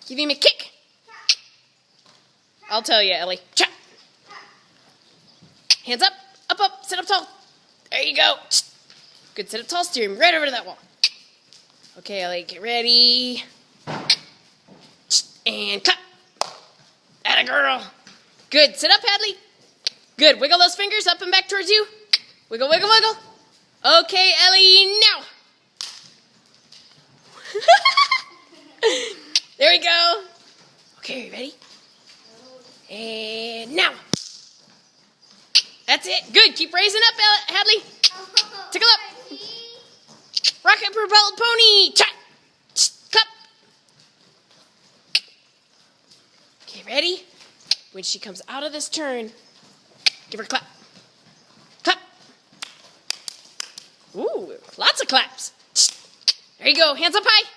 Give him a kick. I'll tell you, Ellie. Cha. Hands up, up, up, sit up tall. There you go. Good, sit up tall, steer him right over to that wall. Okay, Ellie, get ready. And clap. Atta girl. Good, sit up, Hadley. Good, wiggle those fingers up and back towards you. Wiggle, wiggle, wiggle. Okay, Ellie, now. There we go. Okay, ready? And now. That's it. Good. Keep raising up, Hadley. Tickle up. Rocket propelled pony. Cha. Clap. Okay, ready? When she comes out of this turn, give her a clap. Clap. Ooh, lots of claps. There you go. Hands up high.